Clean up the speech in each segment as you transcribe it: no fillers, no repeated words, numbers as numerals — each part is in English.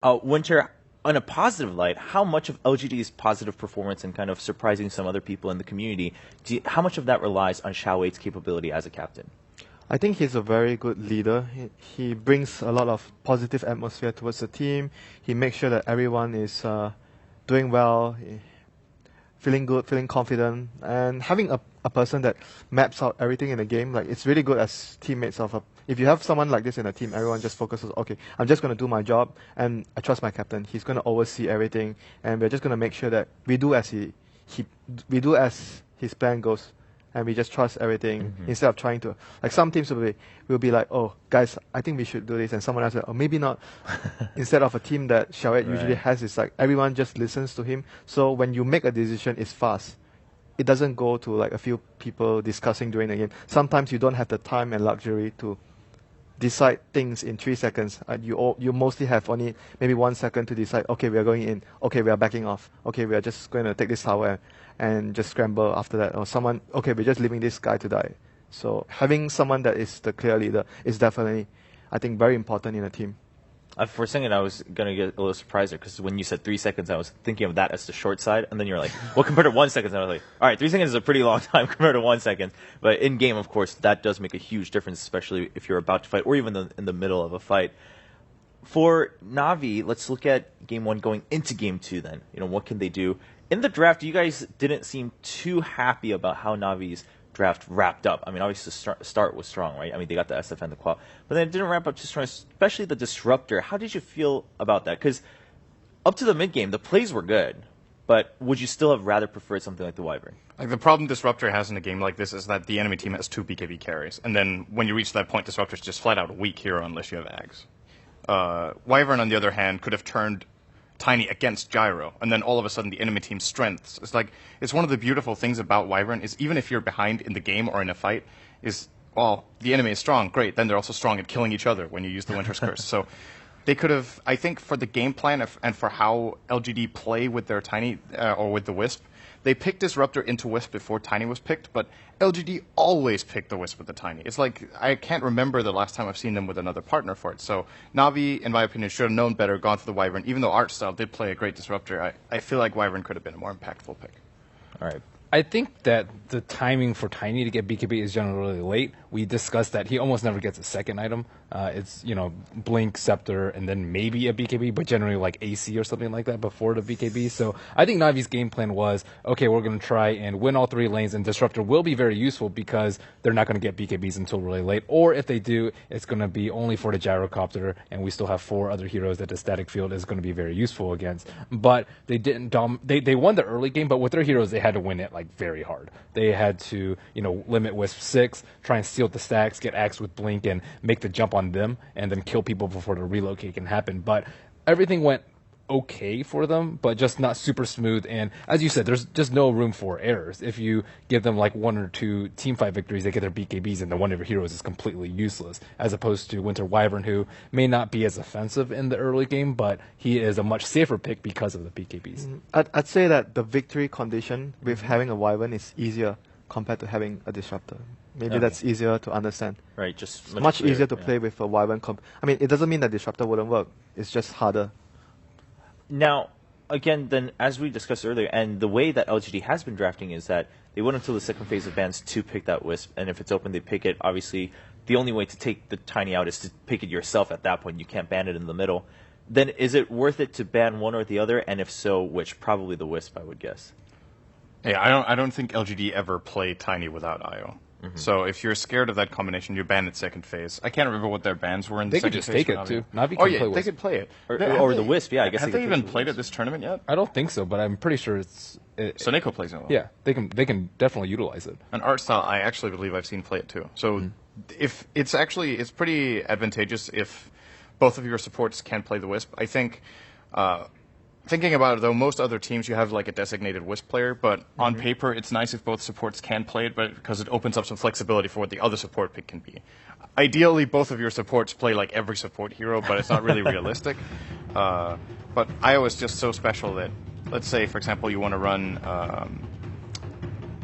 Winter, on a positive light, how much of LGD's positive performance and kind of surprising some other people in the community, how much of that relies on Xiao Wei's capability as a captain? I think he's a very good leader. He brings a lot of positive atmosphere towards the team. He makes sure that everyone is doing well, feeling good, feeling confident, and having a person that maps out everything in the game. Like, it's really good as teammates of a. If you have someone like this in a team, everyone just focuses, okay, I'm just going to do my job, and I trust my captain. He's going to oversee everything, and we're just going to make sure that we do as we do as his plan goes, and we just trust everything instead of trying to. Like, some teams will be like, oh, guys, I think we should do this, and someone else will, oh, maybe not. Instead of a team that Xiao usually has, it's like everyone just listens to him. So when you make a decision, it's fast. It doesn't go to like a few people discussing during the game. Sometimes you don't have the time and luxury to decide things in 3 seconds. You mostly have only maybe 1 second to decide, okay, we are going in. Okay, we are backing off. Okay, we are just going to take this tower and just scramble after that. Or someone, okay, we're just leaving this guy to die. So having someone that is the clear leader is definitely, I think, very important in a team. For a second, I was going to get a little surprised there, because when you said 3 seconds, I was thinking of that as the short side, and then you're like, well, compared to 1 second, I was like, all right, 3 seconds is a pretty long time compared to 1 second. But in game, of course, that does make a huge difference, especially if you're about to fight, or even in the middle of a fight. For Na'Vi, let's look at game 1 going into game 2 then. What can they do? In the draft, you guys didn't seem too happy about how Na'Vi's draft wrapped up. I mean, obviously the start was strong, right? I mean, they got the SF and the qual, but then it didn't wrap up too strong, especially the disruptor. How did you feel about that? Because up to the mid game, the plays were good, but would you still have rather preferred something like the Wyvern? Like, the problem Disruptor has in a game like this is that the enemy team has 2 BKB carries, and then when you reach that point, Disruptor's just flat out a weak hero unless you have Ags. Wyvern, on the other hand, could have turned Tiny against Gyro, and then all of a sudden the enemy team's strengths. It's one of the beautiful things about Wyvern is even if you're behind in the game or in a fight, the enemy is strong, great, then they're also strong at killing each other when you use the Winter's Curse. So they could have, I think, for the game plan and for how LGD play with their Tiny or with the Wisp, they picked Disruptor into Wisp before Tiny was picked, but LGD always picked the Wisp with the Tiny. It's like, I can't remember the last time I've seen them with another partner for it. So Na'Vi, in my opinion, should have known better, gone for the Wyvern. Even though Art Style did play a great Disruptor, I feel like Wyvern could have been a more impactful pick. All right. I think that the timing for Tiny to get BKB is generally late. We discussed that he almost never gets a second item. It's, Blink, Scepter, and then maybe a BKB, but generally like AC or something like that before the BKB. So I think Navi's game plan was, okay, we're going to try and win all 3 lanes, and Disruptor will be very useful because they're not going to get BKBs until really late. Or if they do, it's going to be only for the Gyrocopter, and we still have 4 other heroes that the Static Field is going to be very useful against. But they didn't they won the early game, but with their heroes, they had to win it very hard. They had to, limit Wisp 6, try and steal the stacks, get Axe with Blink, and make the jump on them, and then kill people before the relocate can happen. But everything went okay for them, but just not super smooth. And as you said, there's just no room for errors. If you give them 1 or 2 team fight victories, they get their BKBs, and then one of your heroes is completely useless, as opposed to Winter Wyvern, who may not be as offensive in the early game, but he is a much safer pick because of the BKBs. I'd say that the victory condition with having a Wyvern is easier compared to having a Disruptor. Maybe that's easier to understand. Right, just much easier to play with a Wyvern. I mean, it doesn't mean that Disruptor wouldn't work. It's just harder. Now, again, then, as we discussed earlier, and the way that LGD has been drafting is that they wait until the second phase of bans to pick that Wisp, and if it's open, they pick it. Obviously, the only way to take the Tiny out is to pick it yourself at that point. You can't ban it in the middle. Then is it worth it to ban one or the other, and if so, which? Probably the Wisp, I would guess. Yeah, I don't think LGD ever play Tiny without IO. So if you're scared of that combination, you ban it second phase. I can't remember what their bans were in the second phase. They could just take it, too. Navi Oh, can yeah, play they Wisp. could play it. Or the Wisp, yeah, I guess. Have they even played at this tournament yet? I don't think so, but I'm pretty sure it's... Soneko plays it well. Yeah, they can definitely utilize it. And Art Style, I actually believe I've seen play it too. So if it's pretty advantageous if both of your supports can play the Wisp. I think... Thinking about it, though, most other teams, you have a designated Wisp player, but on paper, it's nice if both supports can play it, but because it opens up some flexibility for what the other support pick can be. Ideally, both of your supports play every support hero, but it's not really realistic. But IO is just so special that, let's say, for example, you want to run...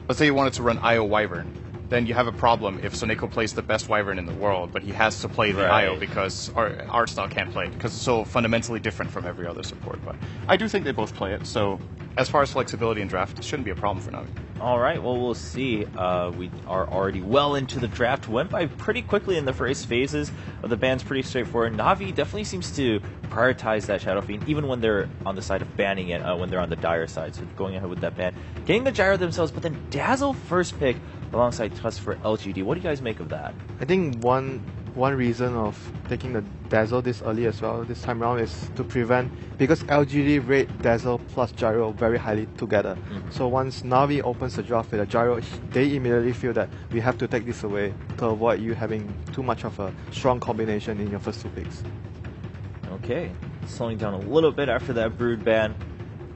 let's say you wanted to run IO Wyvern. then you have a problem if Soneko plays the best Wyvern in the world, but he has to play the Right. IO because our style can't play it, because it's so fundamentally different from every other support. But I do think they both play it, so as far as flexibility in draft, it shouldn't be a problem for Navi. All right, well, we'll see. We are already well into the draft. Went by pretty quickly in the first phases of the ban's pretty straightforward. Navi definitely seems to prioritize that Shadow Fiend, even when they're on the side of banning it, when they're on the dire side. So going ahead with that ban. Getting the Gyro themselves, but then Dazzle first pick alongside Tusk for LGD. What do you guys make of that? I think one reason of taking the Dazzle this early as well this time around is to prevent, because LGD rate Dazzle plus Gyro very highly together. So once Navi opens the draft with a Gyro, they immediately feel that we have to take this away to avoid you having too much of a strong combination in your first 2 picks. Okay, slowing down a little bit after that Brood ban.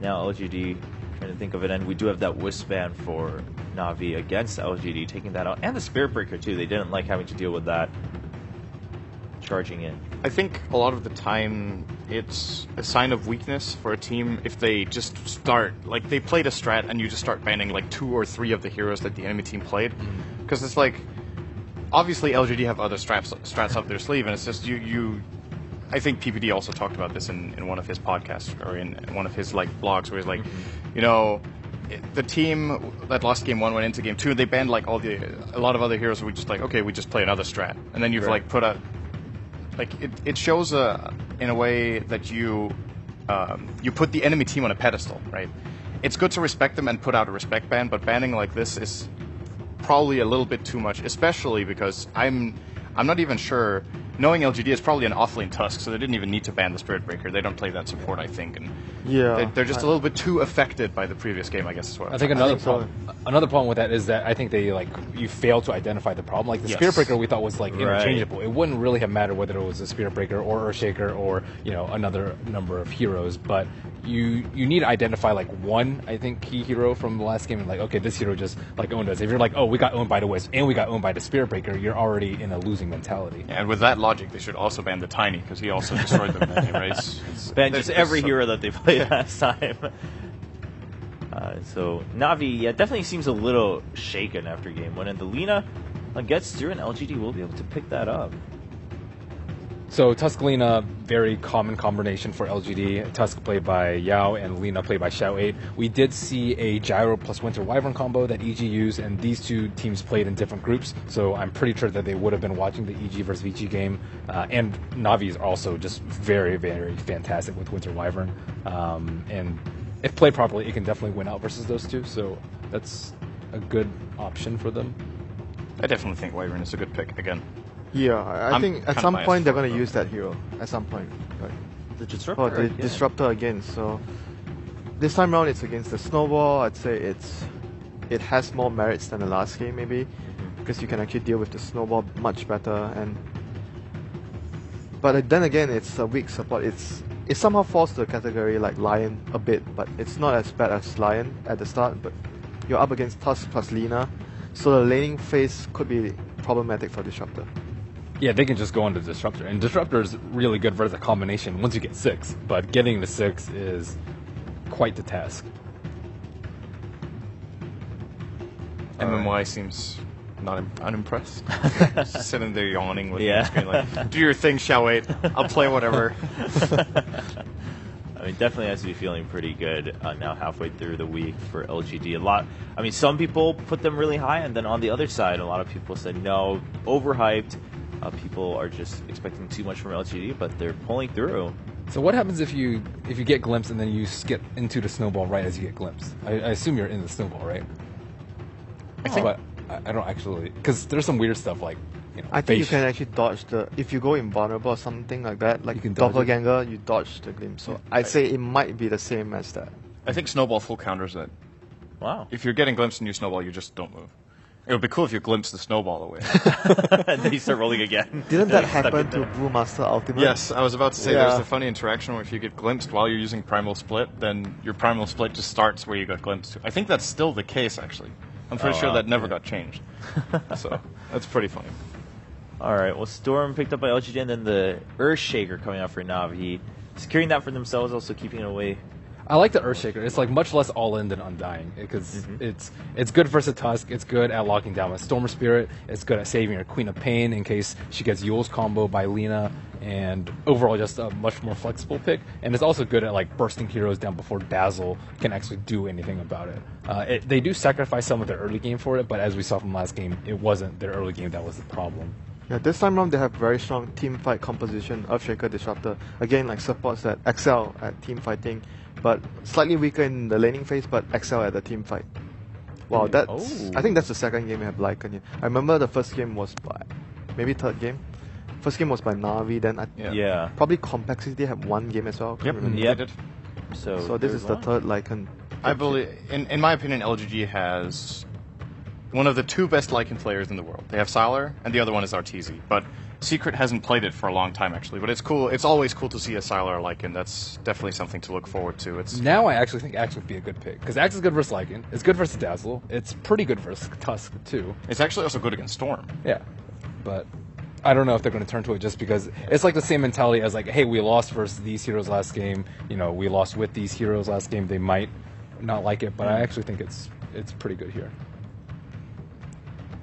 Now LGD trying to think of it, and we do have that Wisp ban for Navi against LGD, taking that out, and the Spirit Breaker too. They didn't like having to deal with that. Charging in. I think a lot of the time it's a sign of weakness for a team if they just start, like they played a strat and you just start banning like 2 or 3 of the heroes that the enemy team played. Because it's like, obviously LGD have other strats up their sleeve, and it's just I think PPD also talked about this in one of his podcasts, or in one of his like blogs, where he's like, you know, the team that lost game 1 went into game 2, they banned like a lot of other heroes, we just like, okay, we just play another strat. And then you've like put a, like it shows in a way that you put the enemy team on a pedestal, right? It's good to respect them and put out a respect ban, but banning like this is probably a little bit too much, especially because I'm not even sure. Knowing LGD is probably an offlane Tusk, so they didn't even need to ban the Spirit Breaker. They don't play that support, I think, and they're just a little bit too affected by the previous game, I guess is what I think another problem with that is that I think they you fail to identify the problem. Like the Spirit Breaker, we thought was like interchangeable. It wouldn't really have mattered whether it was a Spirit Breaker or Earthshaker or another number of heroes, but you need to identify like one, I think, key hero from the last game, and like, okay, this hero just like owned us. If you're like, oh, we got owned by the Wisp and we got owned by the Spirit Breaker, you're already in a losing mentality. Yeah, and with that logic, they should also ban the Tiny, because he also destroyed them in that game, right? Ban just every hero that they played last time. So Navi, definitely seems a little shaken after game 1, and the Lina gets through, and LGD will be able to pick that up. So Tusk Lina, very common combination for LGD. Tusk played by Yao and Lina played by Xiao 8. We did see a Gyro plus Winter Wyvern combo that EG used, and these two teams played in different groups, so I'm pretty sure that they would have been watching the EG versus VG game. And Navi is also just very, very fantastic with Winter Wyvern. And if played properly, it can definitely win out versus those two, so that's a good option for them. I definitely think Wyvern is a good pick again. Yeah, I think at some point they're going to use that hero. At some point, right? The Disruptor. Oh, the Disruptor again. So this time around, it's against the Snowball. I'd say it has more merits than the last game, maybe, because you can actually deal with the Snowball much better. But then again, it's a weak support. It somehow falls to the category like Lion a bit, but it's not as bad as Lion at the start. But you're up against Tusk plus Lina, so the laning phase could be problematic for Disruptor. Yeah, they can just go into Disruptor, and Disruptor is really good versus a combination once you get 6, but getting to 6 is quite the task. MMY seems not unimpressed. Just sitting there yawning with the screen like, do your thing, Xiao 8. I'll play whatever. I mean, definitely has to be feeling pretty good now halfway through the week for LGD. Some people put them really high, and then on the other side, a lot of people said no, overhyped. People are just expecting too much from LGD, but they're pulling through. So what happens if you get glimpsed and then you skip into the Snowball right as you get glimpsed? I assume you're in the Snowball, right? I think, but I don't actually, because there's some weird stuff like, I think you can actually dodge if you go invulnerable or something like that, like Doppelganger, you dodge the glimpse. So I'd say it might be the same as that. I think Snowball full counters it. Wow. If you're getting glimpsed and you Snowball, you just don't move. It would be cool if you glimpse the Snowball away. And then you start rolling again. Didn't that happen to Brewmaster Ultimate? Yes, I was about to say there's a funny interaction where if you get glimpsed while you're using Primal Split, then your Primal Split just starts where you got glimpsed to. I think that's still the case, actually. I'm pretty sure that never got changed. So, that's pretty funny. Alright, well, Storm picked up by LGD, and then the Earthshaker coming out for Navi. Securing that for themselves, also keeping it away. I like the Earthshaker. It's like much less all in than Undying because it's good versus Tusk. It's good at locking down with Storm Spirit. It's good at saving your Queen of Pain in case she gets Yule's combo by Lina, and overall just a much more flexible pick. And it's also good at like bursting heroes down before Dazzle can actually do anything about it. They do sacrifice some of their early game for it, but as we saw from last game, it wasn't their early game that was the problem. Yeah, this time around they have very strong team fight composition. Earthshaker, Disruptor, again like supports that excel at team fighting, but slightly weaker in the laning phase, but excel at the team fight. Wow, I think that's the second game we have Lycan here. I remember the first game was by, maybe third game. First game was by Na'Vi, then probably Complexity had one game as well. Yep, Yep. they did. So this is the third Lycan. I believe, in my opinion, LGG has one of the two best Lycan players in the world. They have Sylar, and the other one is Arteezy. But Secret hasn't played it for a long time, actually. But it's cool. It's always cool to see a Sylar Lycan. That's definitely something to look forward to. Now I actually think Axe would be a good pick because Axe is good versus Lycan. It's good versus Dazzle. It's pretty good versus Tusk too. It's actually also good against Storm. Yeah, but I don't know if they're going to turn to it just because it's like the same mentality as like, hey, we lost versus these heroes last game. You know, we lost with these heroes last game. They might not like it, but I actually think it's pretty good here.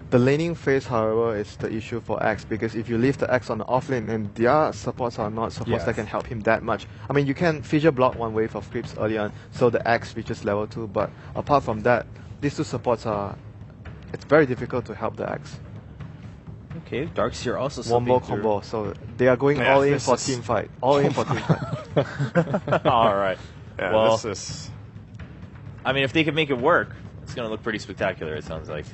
The laning phase, however, is the issue for Axe because if you leave the Axe on the offlane and their supports are not supports that can help him that much. I mean, you can fissure block one wave of creeps early on, so the Axe reaches level 2, but apart from that, these two supports it's very difficult to help the Axe. Okay, Darkseer also Wombo combo, so they are going all in for team fight. All in for team fight. All right. Yeah, well, this is... I mean, if they can make it work, it's going to look pretty spectacular, it sounds like.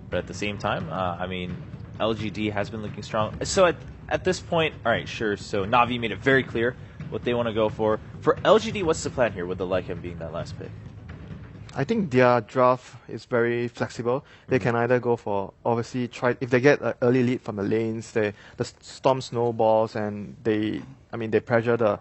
But at the same time, I mean, LGD has been looking strong. So at this point, all right, sure. So Na'Vi made it very clear what they want to go for. For LGD, what's the plan here with the Lycan being that last pick? I think their draft is very flexible. They can either go for, obviously, try if they get an early lead from the lanes, the storm snowballs, and they pressure the